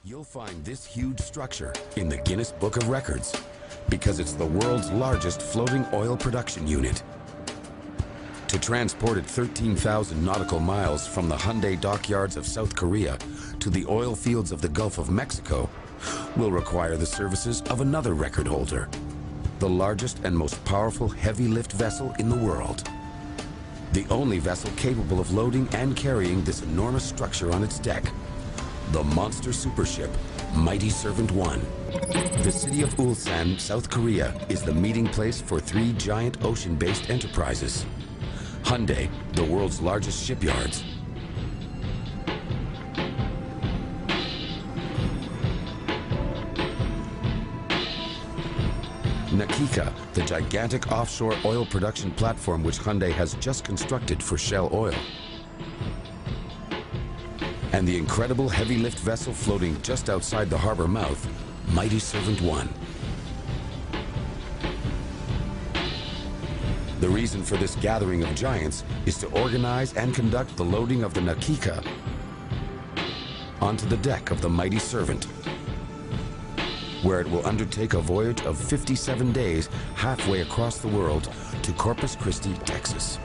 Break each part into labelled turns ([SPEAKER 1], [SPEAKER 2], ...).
[SPEAKER 1] You'll find this huge structure in the Guinness Book of Records because it's the world's largest floating oil production unit. To transport it 13,000 nautical miles from the Hyundai dockyards of South Korea to the oil fields of the Gulf of Mexico will require the services of another record holder, the largest and most powerful heavy lift vessel in the world. The only vessel capable of loading and carrying this enormous structure on its deck, the monster supership, Mighty Servant 1. The city of Ulsan, South Korea, is the meeting place for three giant ocean-based enterprises. Hyundai, the world's largest shipyards. Nakika, the gigantic offshore oil production platform which Hyundai has just constructed for Shell Oil. And the incredible heavy lift vessel floating just outside the harbor mouth, Mighty Servant 1. The reason for this gathering of giants is to organize and conduct the loading of the Nakika onto the deck of the Mighty Servant, where it will undertake a voyage of 57 days halfway across the world to Corpus Christi, Texas.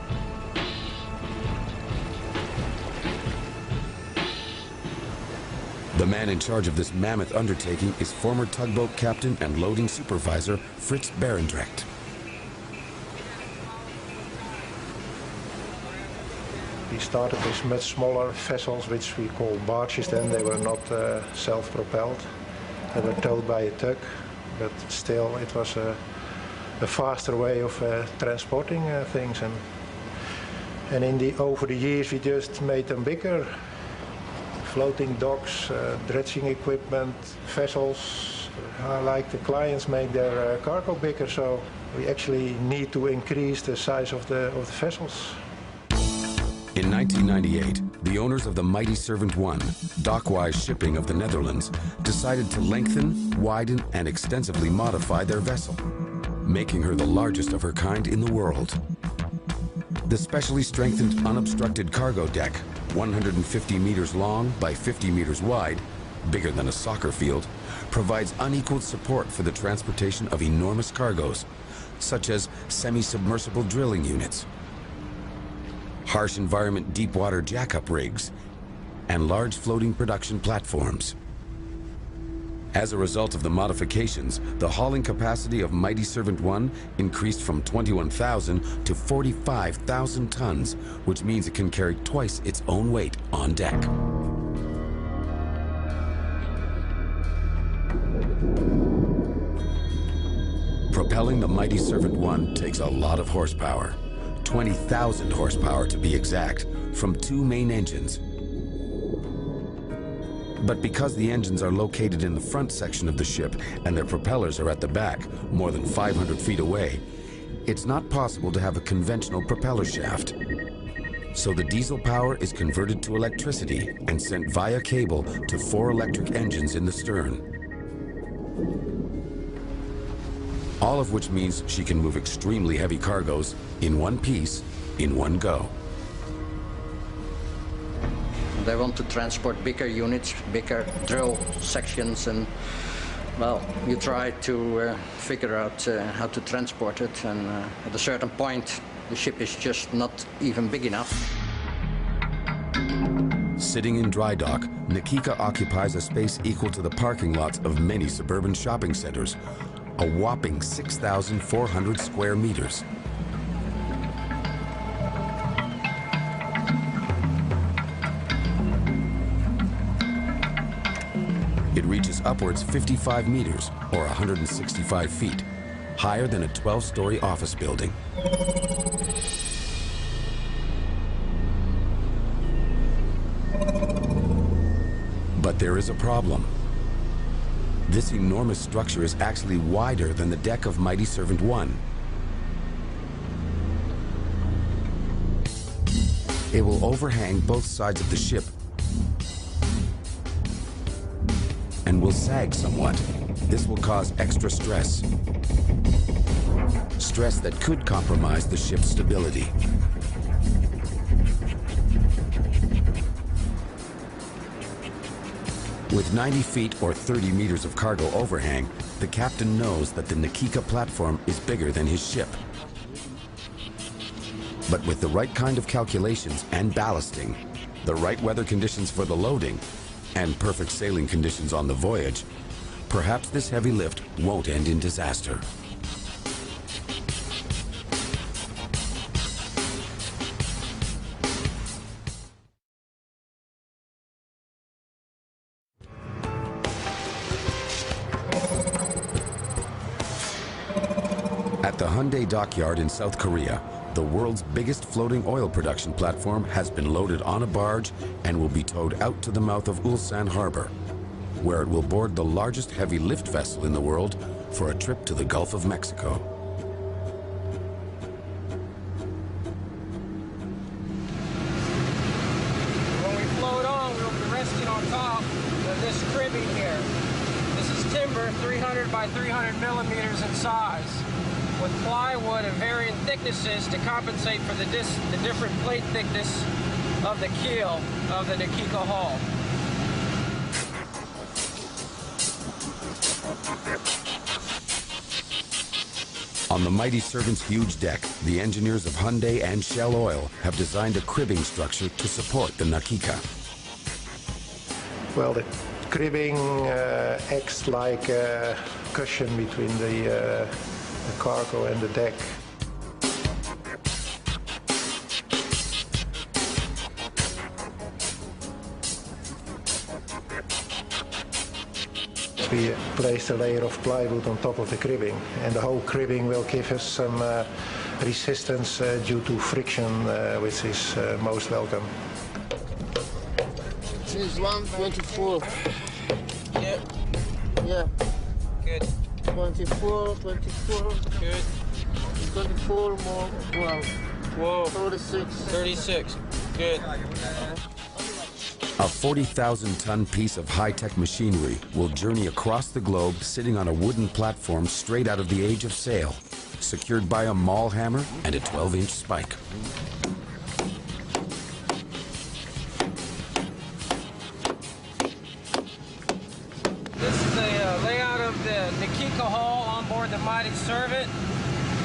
[SPEAKER 1] The man in charge of this mammoth undertaking is former tugboat captain and loading supervisor Fritz Barendrecht.
[SPEAKER 2] We started with much smaller vessels, which we call barges then. They were not self-propelled. They were towed by a tug, but still it was a faster way of transporting things. And over the years we just made them bigger. Floating docks, dredging equipment, vessels. Like the clients make their cargo bigger, so we actually need to increase the size of the vessels.
[SPEAKER 1] In 1998, the owners of the Mighty Servant 1, Dockwise Shipping of the Netherlands, decided to lengthen, widen, and extensively modify their vessel, making her the largest of her kind in the world. The specially strengthened unobstructed cargo deck, 150 meters long by 50 meters wide, bigger than a soccer field, provides unequaled support for the transportation of enormous cargoes, such as semi-submersible drilling units, harsh environment deep-water jack-up rigs, and large floating production platforms. As a result of the modifications, the hauling capacity of Mighty Servant 1 increased from 21,000 to 45,000 tons, which means it can carry twice its own weight on deck. Propelling the Mighty Servant 1 takes a lot of horsepower. 20,000 horsepower to be exact, from two main engines. But because the engines are located in the front section of the ship and their propellers are at the back, more than 500 feet away, it's not possible to have a conventional propeller shaft. So the diesel power is converted to electricity and sent via cable to 4 electric engines in the stern. All of which means she can move extremely heavy cargoes in one piece, in one go.
[SPEAKER 3] They want to transport bigger units, bigger drill sections, and well, you try to figure out how to transport it, and at a certain point the ship is just not even big enough.
[SPEAKER 1] Sitting in dry dock, Nakika occupies a space equal to the parking lots of many suburban shopping centers, a whopping 6,400 square meters. It reaches upwards 55 meters, or 165 feet, higher than a 12-story office building. But there is a problem. This enormous structure is actually wider than the deck of Mighty Servant 1. It will overhang both sides of the ship and will sag somewhat. This will cause extra stress. Stress that could compromise the ship's stability. With 90 feet or 30 meters of cargo overhang, the captain knows that the Na Kika platform is bigger than his ship. But with the right kind of calculations and ballasting, the right weather conditions for the loading, and perfect sailing conditions on the voyage, perhaps this heavy lift won't end in disaster. At the Hyundai Dockyard in South Korea, the world's biggest floating oil production platform has been loaded on a barge and will be towed out to the mouth of Ulsan Harbor, where it will board the largest heavy lift vessel in the world for a trip to the Gulf of Mexico.
[SPEAKER 4] When we float on, we'll be resting on top of this cribbing here. This is timber 300 by 300 millimeters in size, with plywood of varying thicknesses to compensate for the different plate thickness of the keel of the Na Kika hull.
[SPEAKER 1] On the Mighty Servant's huge deck, the engineers of Hyundai and Shell Oil have designed a cribbing structure to support the Na Kika.
[SPEAKER 2] Well, the cribbing acts like a cushion between the cargo and the deck. We placed a layer of plywood on top of the cribbing, and the whole cribbing will give us some resistance due to friction, which is most welcome.
[SPEAKER 5] This is 124.
[SPEAKER 4] Yeah.
[SPEAKER 5] Yeah.
[SPEAKER 4] Good.
[SPEAKER 5] 24, 24.
[SPEAKER 4] Good.
[SPEAKER 5] 24 more. Wow.
[SPEAKER 4] Whoa.
[SPEAKER 5] 36.
[SPEAKER 4] 36. Good.
[SPEAKER 1] A 40,000-ton piece of high-tech machinery will journey across the globe sitting on a wooden platform straight out of the age of sail, secured by a maul hammer and a 12-inch spike.
[SPEAKER 4] This is the layout of the Na Kika hull on board the Mighty Servant.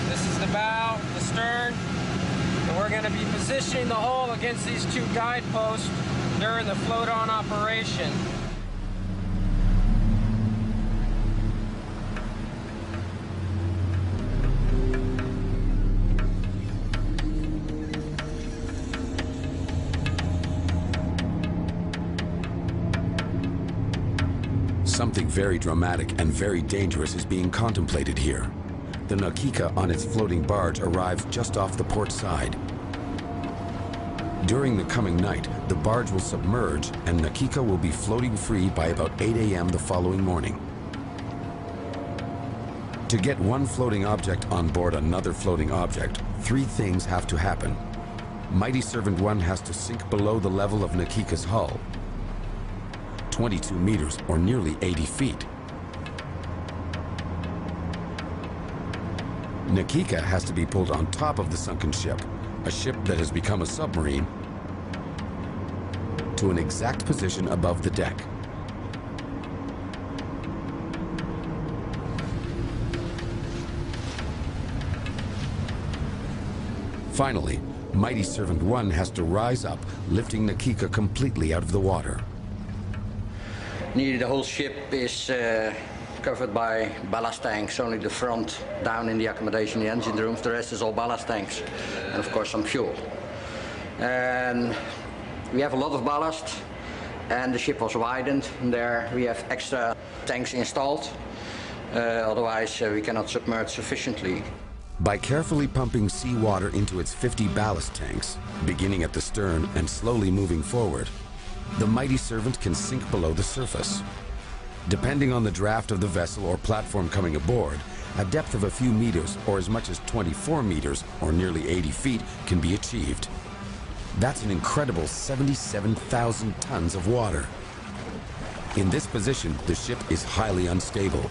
[SPEAKER 4] This is the bow, the stern, and we're going to be positioning the hull against these two guideposts during the float-on operation.
[SPEAKER 1] Something very dramatic and very dangerous is being contemplated here. The Na Kika on its floating barge arrives just off the port side. During the coming night, the barge will submerge and Na Kika will be floating free by about 8 a.m. the following morning. To get one floating object on board another floating object, three things have to happen. Mighty Servant 1 has to sink below the level of Na Kika's hull, 22 meters or nearly 80 feet. Na Kika has to be pulled on top of the sunken ship, a ship that has become a submarine, to an exact position above the deck. Finally, Mighty Servant 1 has to rise up, lifting Na Kika completely out of the water.
[SPEAKER 3] Nearly the whole ship is covered by ballast tanks, only the front down in the accommodation, the engine rooms, the rest is all ballast tanks, and of course some fuel. And we have a lot of ballast, and the ship was widened, and there we have extra tanks installed, otherwise we cannot submerge sufficiently.
[SPEAKER 1] By carefully pumping seawater into its 50 ballast tanks, beginning at the stern and slowly moving forward, the Mighty Servant can sink below the surface. Depending on the draft of the vessel or platform coming aboard, a depth of a few meters or as much as 24 meters or nearly 80 feet can be achieved. That's an incredible 77,000 tons of water. In this position, the ship is highly unstable,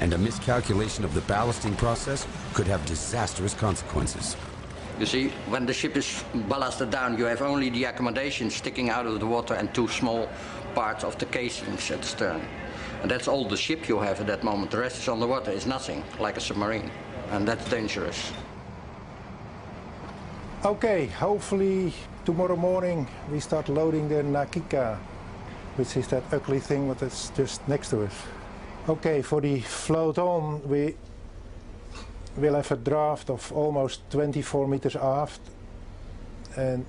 [SPEAKER 1] and a miscalculation of the ballasting process could have disastrous consequences.
[SPEAKER 3] You see, when the ship is ballasted down, you have only the accommodation sticking out of the water and two small part of the casings at the stern. And that's all the ship you have at that moment. The rest is underwater, it's nothing, like a submarine. And that's dangerous.
[SPEAKER 2] Okay, hopefully tomorrow morning we start loading the Nakika, which is that ugly thing that's just next to us. Okay, for the float on, we will have a draft of almost 24 meters aft and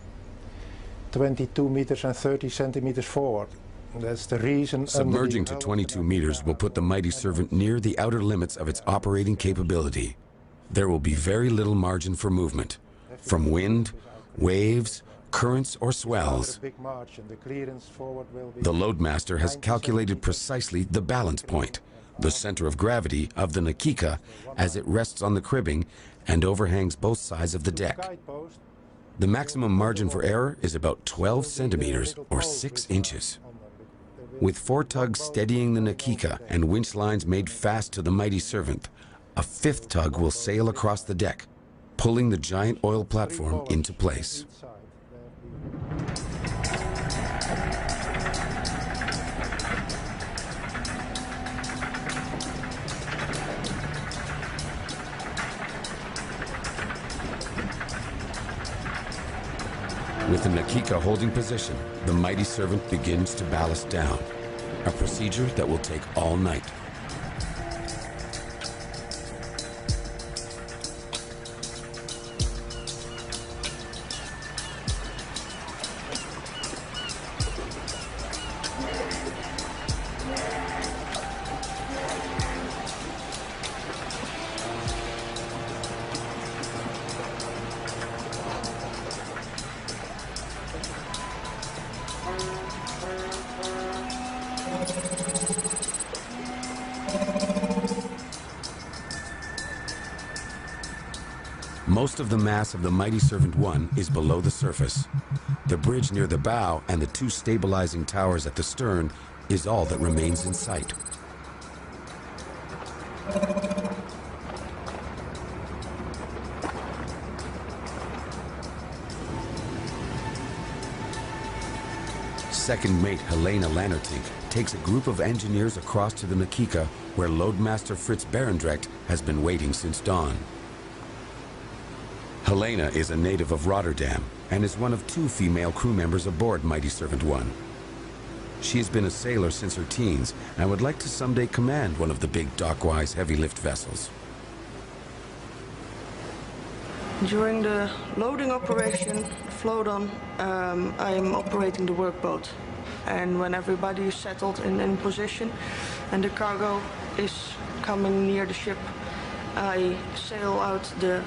[SPEAKER 2] 22 meters and 30 centimeters forward. That's the reason.
[SPEAKER 1] Submerging to 22 meters will put the Mighty Servant near the outer limits of its operating capability. There will be very little margin for movement, from wind, waves, currents, or swells. The Loadmaster has calculated precisely the balance point, the center of gravity of the Nakika, as it rests on the cribbing and overhangs both sides of the deck. The maximum margin for error is about 12 centimeters or 6 inches. With 4 tugs steadying the Nakika and winch lines made fast to the Mighty Servant, a 5th tug will sail across the deck, pulling the giant oil platform into place. With the Nakika holding position, the Mighty Servant begins to ballast down, a procedure that will take all night. Most of the mass of the Mighty Servant 1 is below the surface. The bridge near the bow and the 2 stabilizing towers at the stern is all that remains in sight. Second mate Helena Lannertink takes a group of engineers across to the Nakika, where Loadmaster Fritz Barendrecht has been waiting since dawn. Helena is a native of Rotterdam and is one of 2 female crew members aboard Mighty Servant 1. She has been a sailor since her teens and would like to someday command one of the big Dockwise heavy lift vessels.
[SPEAKER 6] During the loading operation, float on, I am operating the workboat. And when everybody is settled in position and the cargo is coming near the ship, I sail out the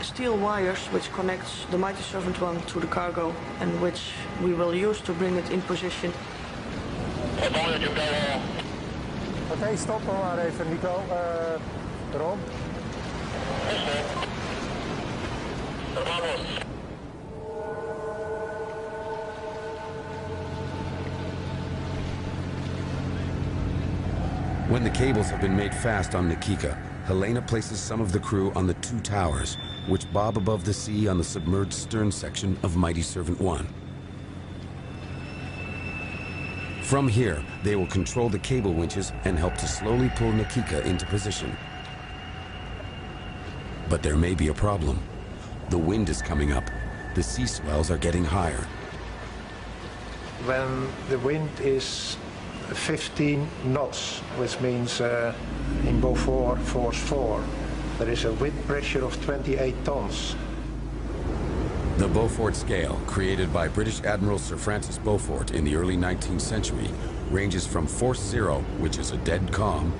[SPEAKER 6] steel wires which connects the Mighty Servant 1 to the cargo and which we will use to bring it in position.
[SPEAKER 2] Okay, stop maar even, Nico. Ron.
[SPEAKER 1] When the cables have been made fast on Nakika, Helena places some of the crew on the 2 towers, which bob above the sea on the submerged stern section of Mighty Servant 1. From here, they will control the cable winches and help to slowly pull Nakika into position. But there may be a problem. The wind is coming up. The sea swells are getting higher.
[SPEAKER 2] When the wind is 15 knots, which means in Beaufort force 4, there is a wind pressure of 28 tons.
[SPEAKER 1] The Beaufort scale, created by British Admiral Sir Francis Beaufort in the early 19th century, ranges from force 0, which is a dead calm,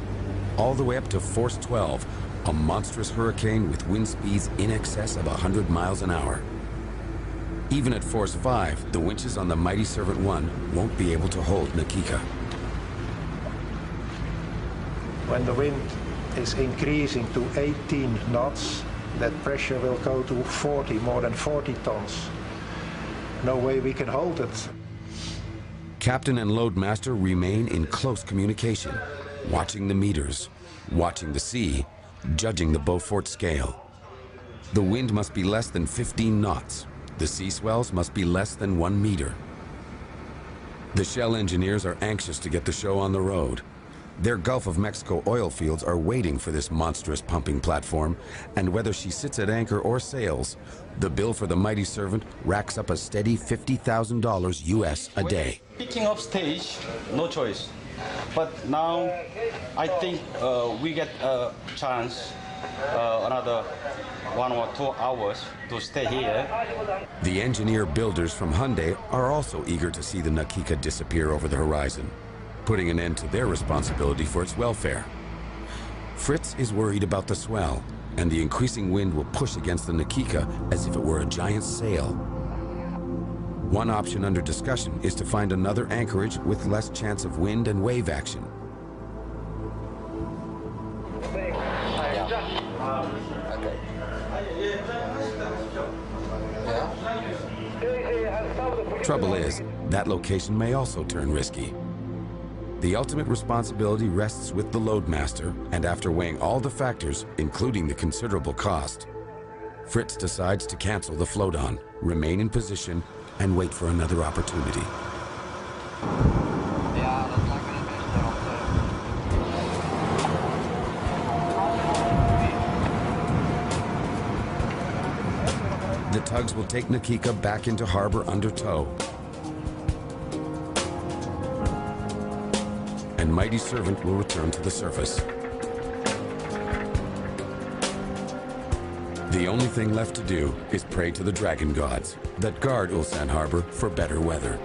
[SPEAKER 1] all the way up to force 12, a monstrous hurricane with wind speeds in excess of 100 miles an hour. Even at force 5, the winches on the Mighty Servant 1 won't be able to hold Nakika.
[SPEAKER 2] When the wind is increasing to 18 knots, that pressure will go to 40, more than 40 tons. No way we can hold it.
[SPEAKER 1] Captain and Loadmaster remain in close communication, watching the meters, watching the sea, judging the Beaufort scale. The wind must be less than 15 knots. The sea swells must be less than 1 meter. The Shell engineers are anxious to get the show on the road. Their Gulf of Mexico oil fields are waiting for this monstrous pumping platform, and whether she sits at anchor or sails, the bill for the Mighty Servant racks up a steady $50,000 US a day.
[SPEAKER 7] Picking up stage, no choice. But now, I think we get a chance, another 1 or 2 hours to stay here.
[SPEAKER 1] The engineer builders from Hyundai are also eager to see the Na Kika disappear over the horizon, putting an end to their responsibility for its welfare. Fritz is worried about the swell, and the increasing wind will push against the Na Kika as if it were a giant sail. One option under discussion is to find another anchorage with less chance of wind and wave action. Trouble is, that location may also turn risky. The ultimate responsibility rests with the loadmaster, and after weighing all the factors, including the considerable cost, Fritz decides to cancel the float-on, remain in position, and wait for another opportunity. The tugs will take Na Kika back into harbor under tow. And Mighty Servant will return to the surface. The only thing left to do is pray to the dragon gods that guard Ulsan Harbor for better weather.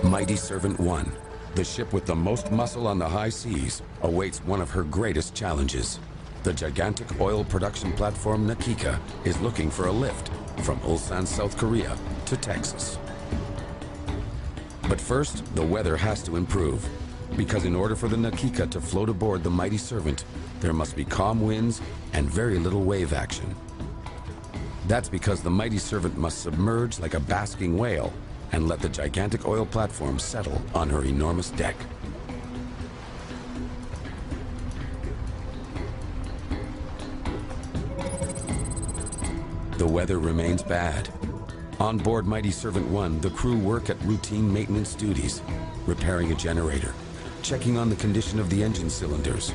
[SPEAKER 1] Mighty Servant 1, the ship with the most muscle on the high seas, awaits one of her greatest challenges. The gigantic oil production platform Na Kika is looking for a lift from Ulsan, South Korea to Texas. But first, the weather has to improve, because in order for the Na Kika to float aboard the Mighty Servant, there must be calm winds and very little wave action. That's because the Mighty Servant must submerge like a basking whale and let the gigantic oil platform settle on her enormous deck. The weather remains bad. On board Mighty Servant 1, the crew work at routine maintenance duties, repairing a generator, checking on the condition of the engine cylinders.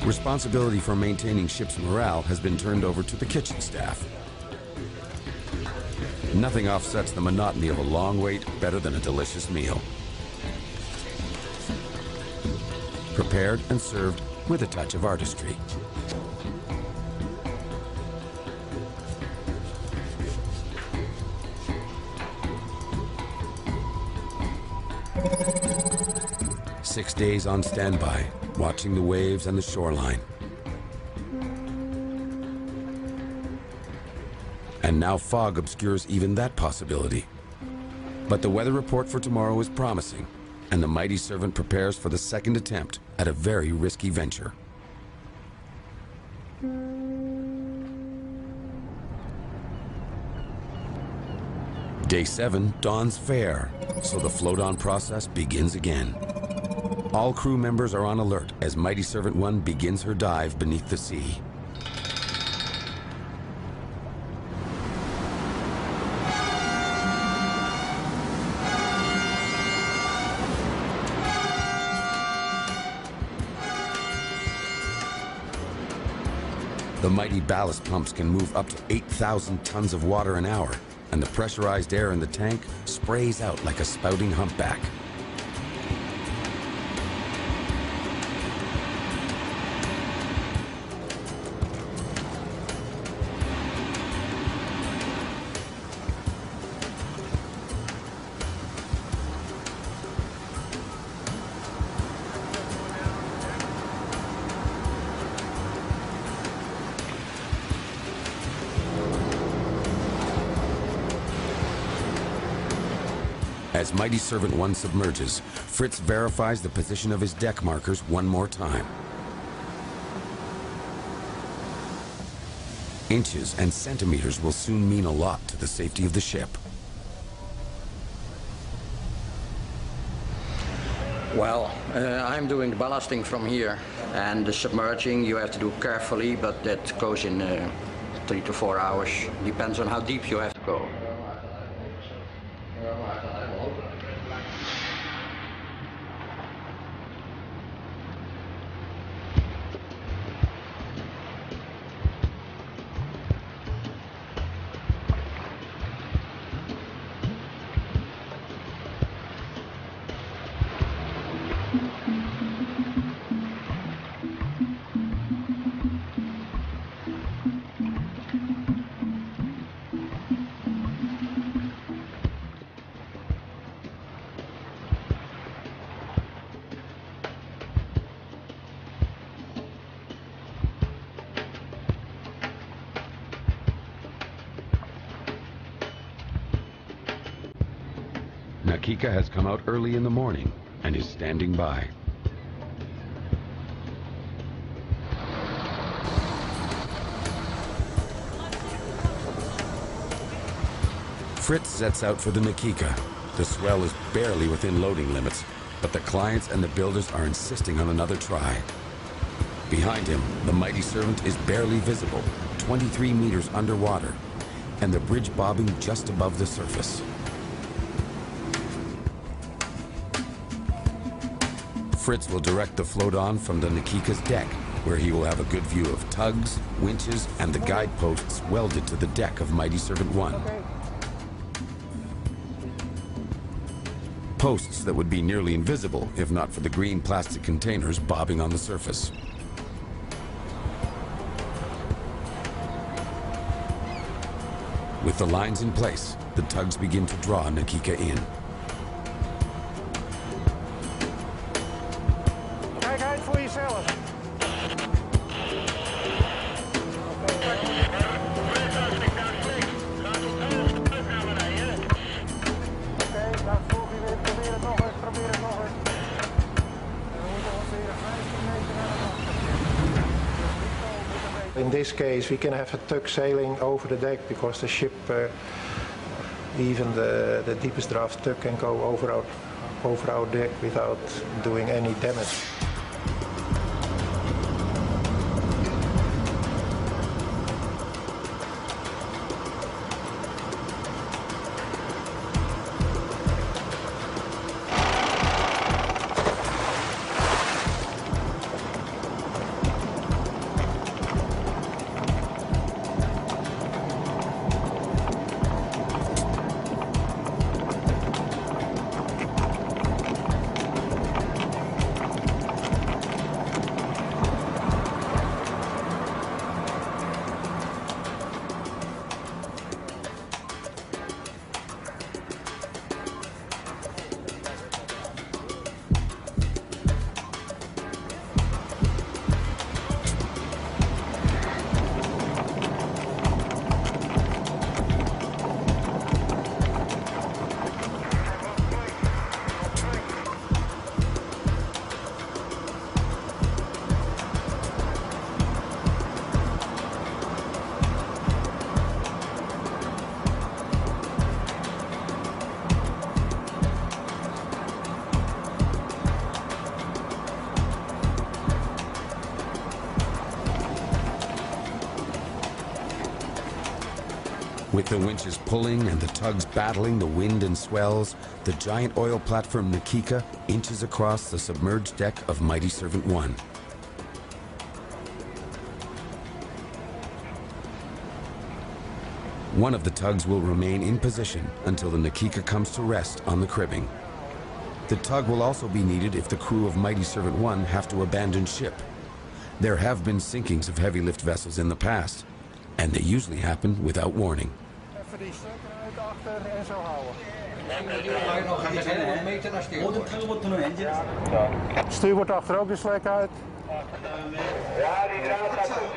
[SPEAKER 1] Responsibility for maintaining ship's morale has been turned over to the kitchen staff. Nothing offsets the monotony of a long wait better than a delicious meal. Prepared and served with a touch of artistry. Six days on standby, watching the waves and the shoreline. And now fog obscures even that possibility. But the weather report for tomorrow is promising, and the Mighty Servant prepares for the second attempt at a very risky venture. Day 7 dawns fair, so the float-on process begins again. All crew members are on alert as Mighty Servant 1 begins her dive beneath the sea. The mighty ballast pumps can move up to 8,000 tons of water an hour, and the pressurized air in the tank sprays out like a spouting humpback. As Mighty Servant 1 submerges, Fritz verifies the position of his deck markers one more time. Inches and centimeters will soon mean a lot to the safety of the ship.
[SPEAKER 3] Well, I'm doing the ballasting from here, and the submerging you have to do carefully, but that goes in 3 to 4 hours. Depends on how deep you have to go.
[SPEAKER 1] Nakika has come out early in the morning and is standing by. Fritz sets out for the Nakika. The swell is barely within loading limits, but the clients and the builders are insisting on another try. Behind him, the Mighty Servant is barely visible, 23 meters underwater, and the bridge bobbing just above the surface. Fritz will direct the float-on from the Nakika's deck, where he will have a good view of tugs, winches, and the guideposts welded to the deck of Mighty Servant 1. Posts that would be nearly invisible if not for the green plastic containers bobbing on the surface. With the lines in place, the tugs begin to draw Nakika in.
[SPEAKER 2] Kijk uit voor jezelf. Oké, laat Sophie weer probeer het nog eens, probeer het nog eens. En we moeten ongeveer 15 meter naar de kant. In this case, we can have a tug sailing over the deck because the ship, even the deepest draft tug, can go over our deck without doing any damage.
[SPEAKER 1] With the winches pulling and the tugs battling the wind and swells, the giant oil platform Nakika inches across the submerged deck of Mighty Servant 1. One of the tugs will remain in position until the Nakika comes to rest on the cribbing. The tug will also be needed if the crew of Mighty Servant 1 have to abandon ship. There have been sinkings of heavy lift vessels in the past, and they usually happen without warning.
[SPEAKER 2] Even die stukken uit achter en zo houden. Stuur wordt achter ook de slek uit.
[SPEAKER 8] Ja, die draad gaat goed.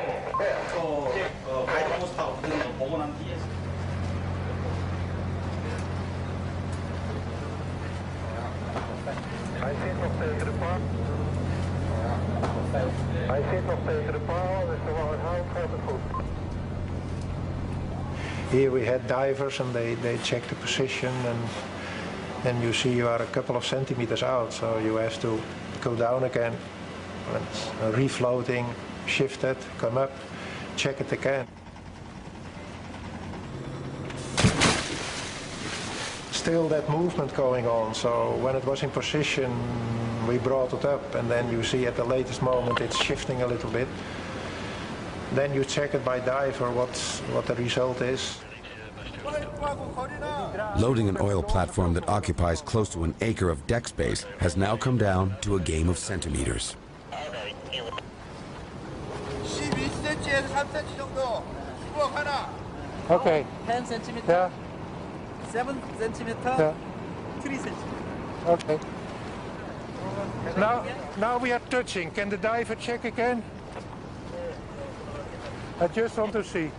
[SPEAKER 2] Hij zit nog tegen de paal. Hij zit nog tegen de paal, dus terwijl het houdt gaat het goed. Here we had divers and they check the position, and you see you are a couple of centimeters out, so you have to go down again. And refloating, shift it, come up, check it again. Still that movement going on, so when it was in position we brought it up, and then you see at the latest moment it's shifting a little bit. Then you check it by diver what the result is.
[SPEAKER 1] Loading an oil platform that occupies close to an acre of deck space has now come down to a game of centimeters.
[SPEAKER 2] Okay.
[SPEAKER 9] 10 centimeter.
[SPEAKER 2] Yeah.
[SPEAKER 9] 7 centimeter.
[SPEAKER 2] Yeah.
[SPEAKER 9] 3 centimeter.
[SPEAKER 2] Okay. Now we are touching. Can the diver check again? I just want to see.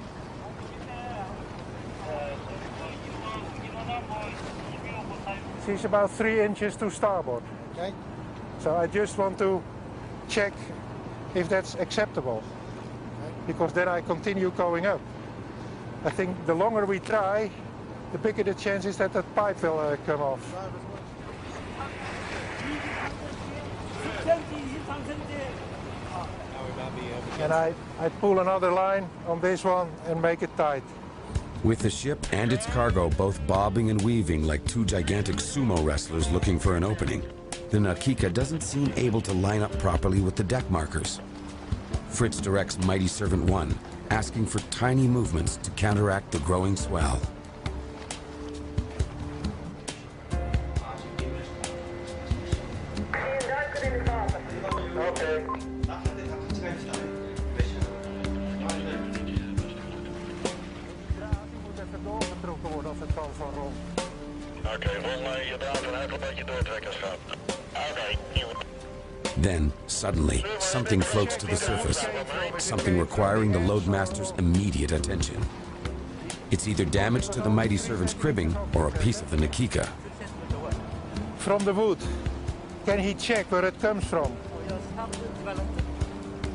[SPEAKER 2] She's about 3 inches to starboard. Okay. So I just want to check if that's acceptable. Okay. Because then I continue going up. I think the longer we try, the bigger the chance is that that pipe will come off. And I pull another line on this one and make it tight.
[SPEAKER 1] With the ship and its cargo both bobbing and weaving like two gigantic sumo wrestlers looking for an opening, the Nakika doesn't seem able to line up properly with the deck markers. Fritz directs Mighty Servant 1, asking for tiny movements to counteract the growing swell. Then, suddenly, something floats to the surface, something requiring the loadmaster's immediate attention. It's either damage to the Mighty Servant's cribbing or a piece of the Nakika.
[SPEAKER 2] From the wood, can he check where it comes from?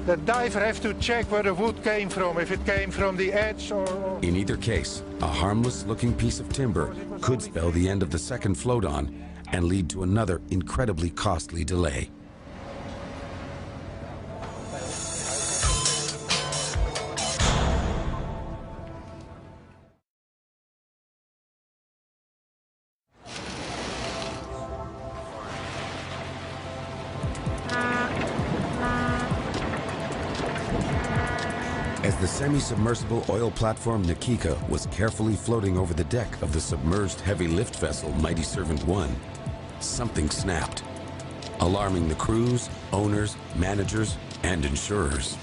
[SPEAKER 2] The diver has to check where the wood came from, if it came from the edge or...
[SPEAKER 1] In either case, a harmless-looking piece of timber could spell the end of the second float-on and lead to another incredibly costly delay. As the semi-submersible oil platform Nakika was carefully floating over the deck of the submerged heavy lift vessel Mighty Servant 1, something snapped, alarming the crews, owners, managers, and insurers.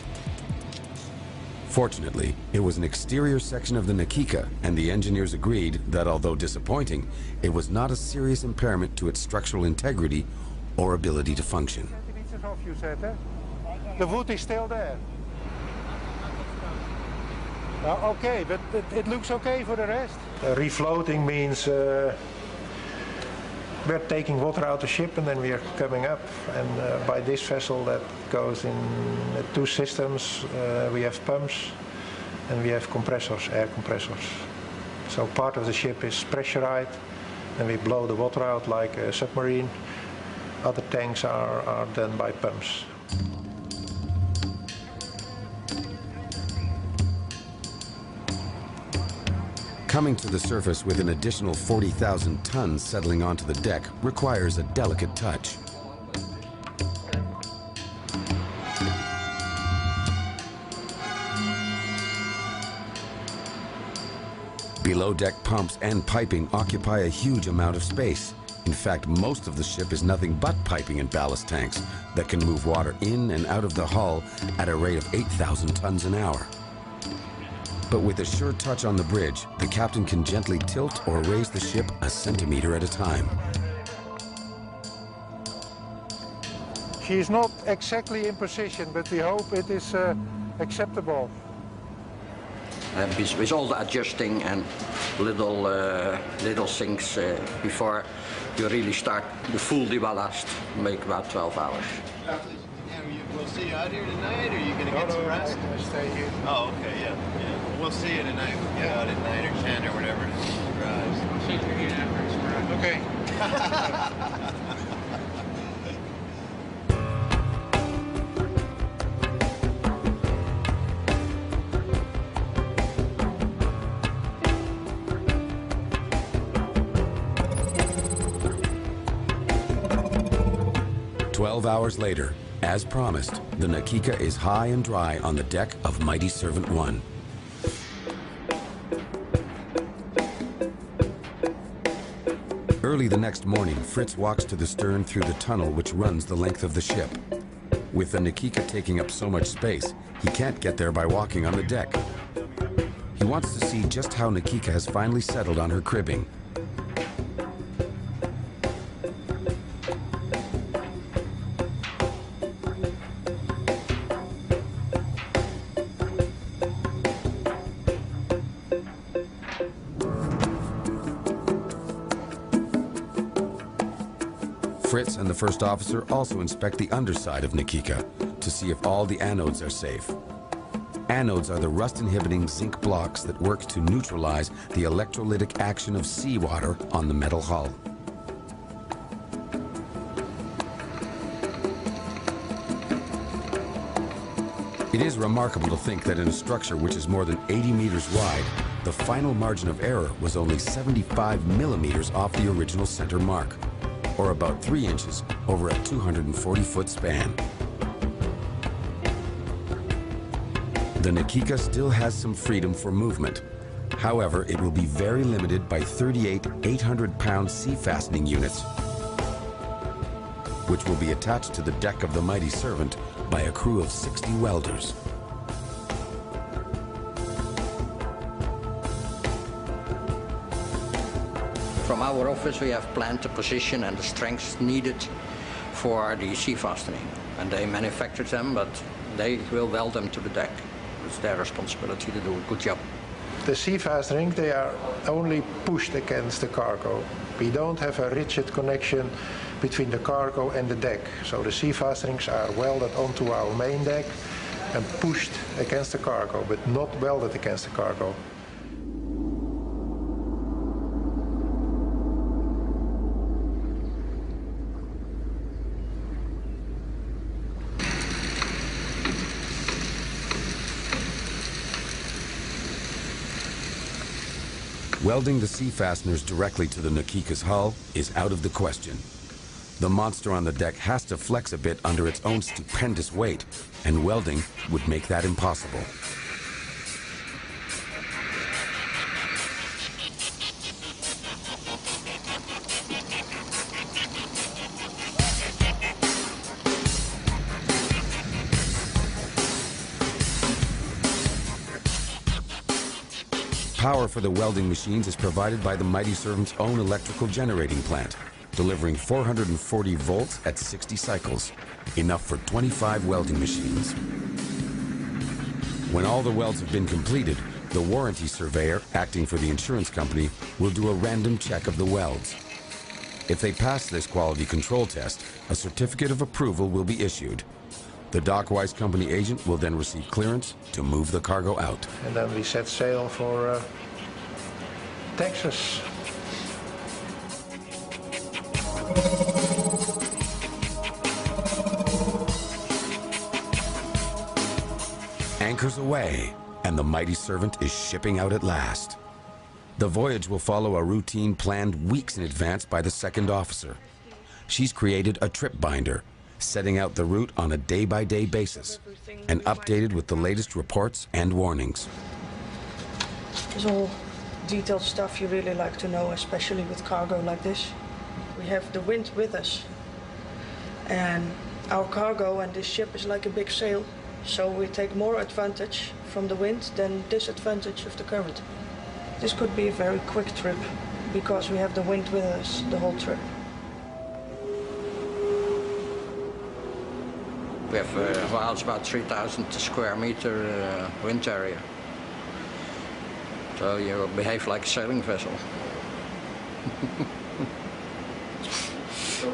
[SPEAKER 1] Fortunately, it was an exterior section of the Nakika, and the engineers agreed that although disappointing, it was not a serious impairment to its structural integrity or ability to function.
[SPEAKER 2] The wood is still there. Okay, but it looks okay for the rest. Refloating means we're taking water out of the ship and then we are coming up. And by this vessel that goes in 2 systems, we have pumps and we have compressors, air compressors. So part of the ship is pressurized and we blow the water out like a submarine. Other tanks are done by pumps.
[SPEAKER 1] Coming to the surface with an additional 40,000 tons settling onto the deck requires a delicate touch. Below-deck pumps and piping occupy a huge amount of space. In fact, most of the ship is nothing but piping and ballast tanks that can move water in and out of the hull at a rate of 8,000 tons an hour. But with a sure touch on the bridge, the captain can gently tilt or raise the ship a centimeter at a time.
[SPEAKER 2] She's not exactly in position, but we hope it is acceptable.
[SPEAKER 3] With all the adjusting and little things before you really start the full deballast, make about 12 hours.
[SPEAKER 10] We'll see you out here tonight, or are you going to get some rest?
[SPEAKER 2] I'm going to stay here.
[SPEAKER 10] Oh, okay, yeah. We'll see you tonight. We'll get out at night or 10.
[SPEAKER 1] Hours later, as promised, the Na Kika is high and dry on the deck of Mighty Servant 1. Early the next morning, Fritz walks to the stern through the tunnel which runs the length of the ship. With the Na Kika taking up so much space, he can't get there by walking on the deck. He wants to see just how Na Kika has finally settled on her cribbing. Fritz and the first officer also inspect the underside of Na Kika to see if all the anodes are safe. Anodes are the rust-inhibiting zinc blocks that work to neutralize the electrolytic action of seawater on the metal hull. It is remarkable to think that in a structure which is more than 80 meters wide, the final margin of error was only 75 millimeters off the original center mark, or about 3 inches over a 240-foot span. The Na Kika still has some freedom for movement. However, it will be very limited by 38 800-pound sea fastening units, which will be attached to the deck of the Mighty Servant by a crew of 60 welders.
[SPEAKER 3] From our office, we have planned the position and the strength needed for the sea fastening. And they manufacture them, but they will weld them to the deck. It's their responsibility to do a good job.
[SPEAKER 2] The sea fastening, they are only pushed against the cargo. We don't have a rigid connection between the cargo and the deck. So the sea fastenings are welded onto our main deck and pushed against the cargo, but not welded against the cargo.
[SPEAKER 1] Welding the sea fasteners directly to the Na Kika's hull is out of the question. The monster on the deck has to flex a bit under its own stupendous weight, and welding would make that impossible. Power for the welding machines is provided by the Mighty Servant's own electrical generating plant, delivering 440 volts at 60 cycles, enough for 25 welding machines. When all the welds have been completed, the warranty surveyor, acting for the insurance company, will do a random check of the welds. If they pass this quality control test, a certificate of approval will be issued. The Dockwise company agent will then receive clearance to move the cargo out.
[SPEAKER 2] And then we set sail for Texas.
[SPEAKER 1] Anchors away, and the Mighty Servant is shipping out at last. The voyage will follow a routine planned weeks in advance by the second officer. She's created a trip binder, setting out the route on a day-by-day basis, and updated with the latest reports and warnings.
[SPEAKER 6] There's all detailed stuff you really like to know, especially with cargo like this. We have the wind with us, and our cargo and this ship is like a big sail, so we take more advantage from the wind than disadvantage of the current. This could be a very quick trip because we have the wind with us the whole trip.
[SPEAKER 3] We have well, it's about 3,000 square meter wind area. So you behave like a sailing vessel.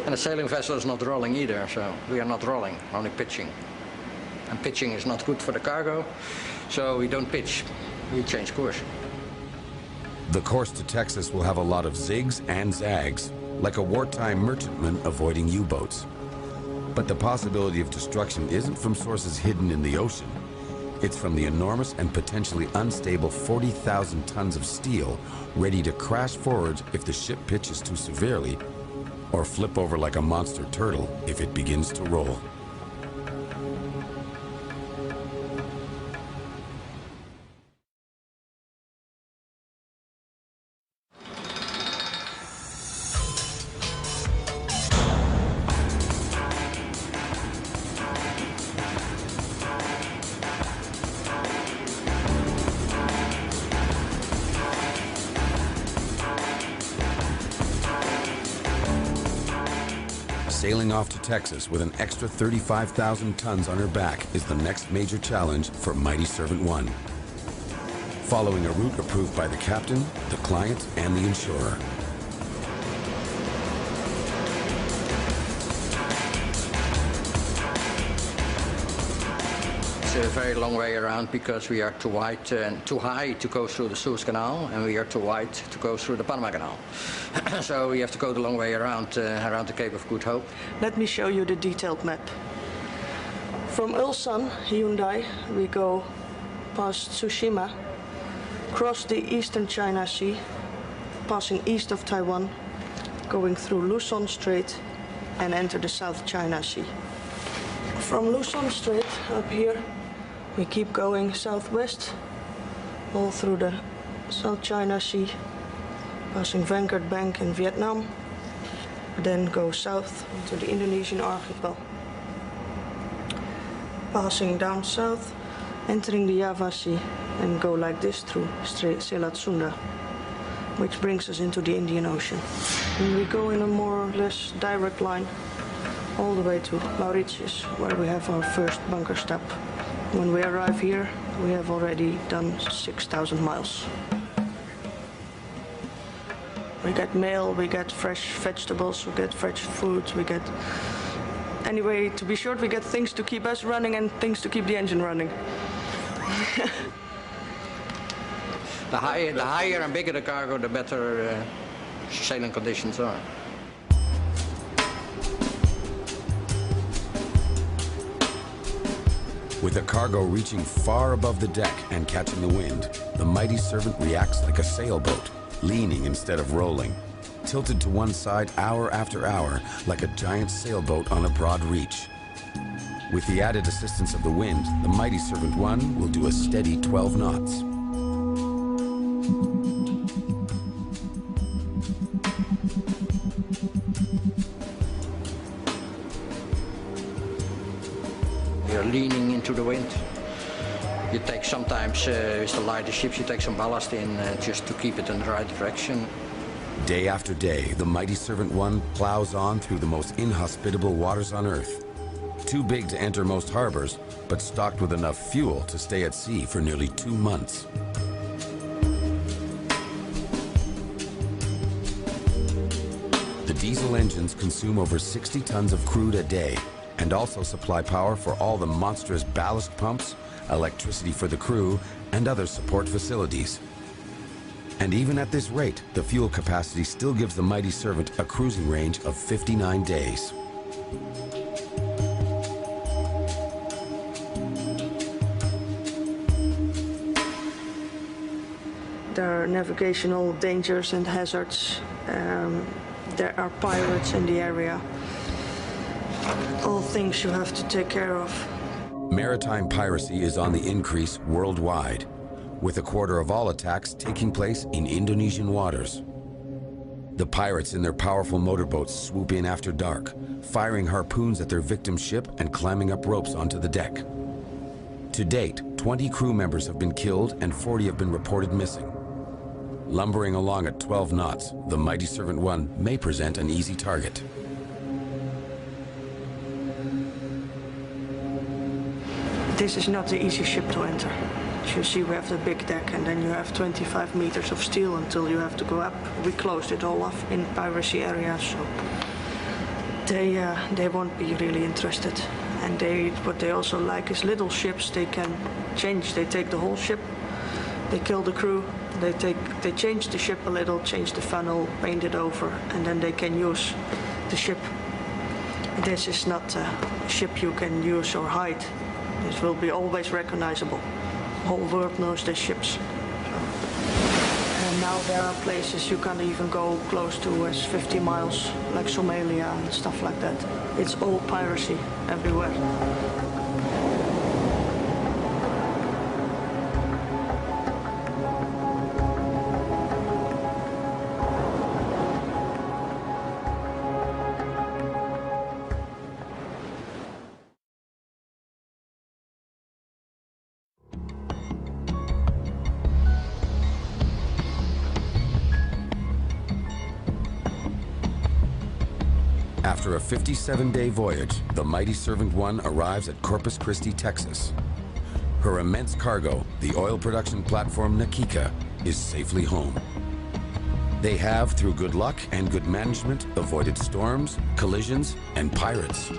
[SPEAKER 3] And a sailing vessel is not rolling either, so we are not rolling, only pitching. And pitching is not good for the cargo, so we don't pitch, we change course.
[SPEAKER 1] The course to Texas will have a lot of zigs and zags, like a wartime merchantman avoiding U-boats. But the possibility of destruction isn't from sources hidden in the ocean. It's from the enormous and potentially unstable 40,000 tons of steel ready to crash forward if the ship pitches too severely, or flip over like a monster turtle if it begins to roll. Sailing off to Texas with an extra 35,000 tons on her back is the next major challenge for Mighty Servant 1. Following a route approved by the captain, the client, and the insurer.
[SPEAKER 3] It's a very long way around because we are too wide and too high to go through the Suez Canal, and we are too wide to go through the Panama Canal. So we have to go the long way around around the Cape of Good Hope.
[SPEAKER 6] Let me show you the detailed map. From Ulsan, Hyundai, we go past Tsushima, cross the eastern China Sea, passing east of Taiwan, going through Luzon Strait, and enter the South China Sea. From Luzon Strait up here, we keep going southwest, all through the South China Sea, passing Vanguard Bank in Vietnam, then go south into the Indonesian archipel. Passing down south, entering the Java Sea, and go like this through Selat Sunda, which brings us into the Indian Ocean. And we go in a more or less direct line all the way to Mauritius, where we have our first bunker stop. When we arrive here, we have already done 6,000 miles. We get mail, we get fresh vegetables, we get fresh food, we get... Anyway, to be short, we get things to keep us running and things to keep the engine running.
[SPEAKER 3] The higher and bigger the cargo, the better sailing conditions are.
[SPEAKER 1] With the cargo reaching far above the deck and catching the wind, the Mighty Servant reacts like a sailboat, leaning instead of rolling, tilted to one side hour after hour like a giant sailboat on a broad reach. With the added assistance of the wind, the Mighty Servant 1 will do a steady 12 knots.
[SPEAKER 3] You're leaning into the wind. You take sometimes, with the lighter ships, you take some ballast in just to keep it in the right direction.
[SPEAKER 1] Day after day, the Mighty Servant 1 plows on through the most inhospitable waters on Earth. Too big to enter most harbors, but stocked with enough fuel to stay at sea for nearly 2 months. The diesel engines consume over 60 tons of crude a day, and also supply power for all the monstrous ballast pumps, electricity for the crew, and other support facilities. And even at this rate, the fuel capacity still gives the Mighty Servant a cruising range of 59 days.
[SPEAKER 6] There are navigational dangers and hazards. There are pirates in the area. All things you have to take care of.
[SPEAKER 1] Maritime piracy is on the increase worldwide, with a quarter of all attacks taking place in Indonesian waters. The pirates in their powerful motorboats swoop in after dark, firing harpoons at their victim ship and climbing up ropes onto the deck. To date, 20 crew members have been killed and 40 have been reported missing. Lumbering along at 12 knots, the Mighty Servant 1 may present an easy target.
[SPEAKER 6] This is not the easy ship to enter. As you see, we have the big deck, and then you have 25 meters of steel until you have to go up. We closed it all off in piracy areas, so they won't be really interested. And what they also like is little ships. They can change. They take the whole ship, they kill the crew, They change the ship a little, change the funnel, paint it over, and then they can use the ship. This is not a ship you can use or hide. This will be always recognizable. The whole world knows these ships. And now there are places you can't even go close to as 50 miles, like Somalia and stuff like that. It's all piracy everywhere.
[SPEAKER 1] After a 57-day voyage, the Mighty Servant 1 arrives at Corpus Christi, Texas. Her immense cargo, the oil production platform Na Kika, is safely home. They have, through good luck and good management, avoided storms, collisions, and pirates.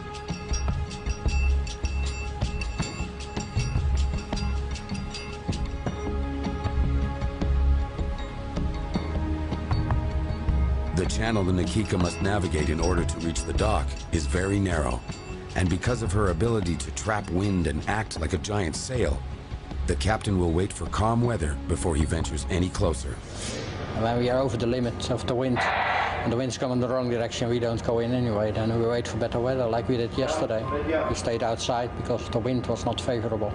[SPEAKER 1] The channel the Na Kika must navigate in order to reach the dock is very narrow, and because of her ability to trap wind and act like a giant sail, the captain will wait for calm weather before he ventures any closer.
[SPEAKER 3] When we are over the limit of the wind, and the wind's coming in the wrong direction, we don't go in anyway. Then we wait for better weather, like we did yesterday. We stayed outside because the wind was not favorable.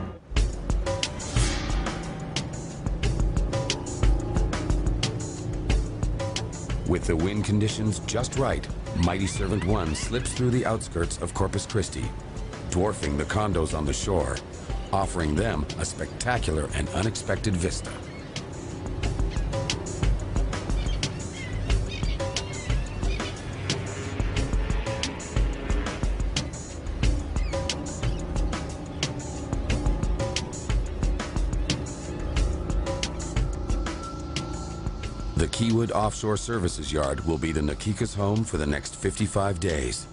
[SPEAKER 1] With the wind conditions just right, Mighty Servant 1 slips through the outskirts of Corpus Christi, dwarfing the condos on the shore, offering them a spectacular and unexpected vista. The Kiewit Offshore Services Yard will be the Na Kika's home for the next 55 days.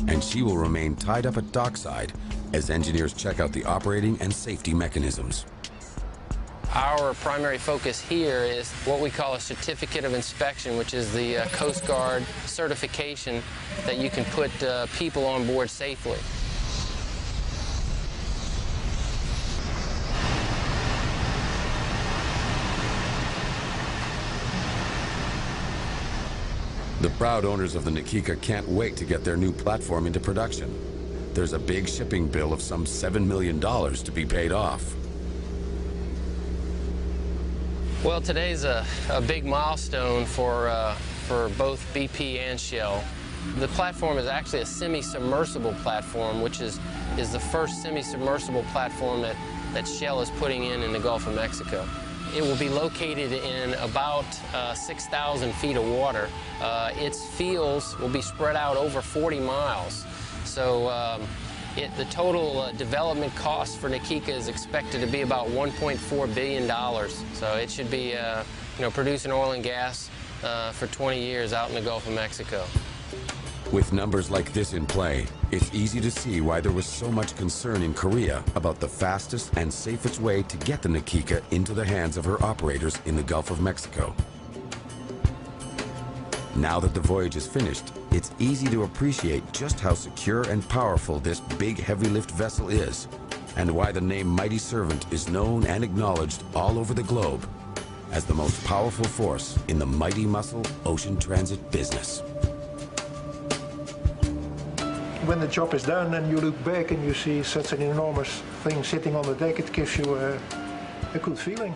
[SPEAKER 1] And she will remain tied up at dockside as engineers check out the operating and safety mechanisms.
[SPEAKER 4] Our primary focus here is what we call a certificate of inspection, which is the Coast Guard certification that you can put people on board safely.
[SPEAKER 1] The proud owners of the Na Kika can't wait to get their new platform into production. There's a big shipping bill of some $7 million to be paid off.
[SPEAKER 4] Well, today's a big milestone for both BP and Shell. The platform is actually a semi-submersible platform, which is the first semi-submersible platform that Shell is putting in the Gulf of Mexico. It will be located in about 6,000 feet of water. Its fields will be spread out over 40 miles. So the total development cost for Na Kika is expected to be about $1.4 billion. So it should be producing oil and gas for 20 years out in the Gulf of Mexico.
[SPEAKER 1] With numbers like this in play, it's easy to see why there was so much concern in Korea about the fastest and safest way to get the Na Kika into the hands of her operators in the Gulf of Mexico. Now that the voyage is finished, it's easy to appreciate just how secure and powerful this big heavy lift vessel is, and why the name Mighty Servant is known and acknowledged all over the globe as the most powerful force in the mighty muscle ocean transit business.
[SPEAKER 2] When the job is done and you look back and you see such an enormous thing sitting on the deck, it gives you a good feeling.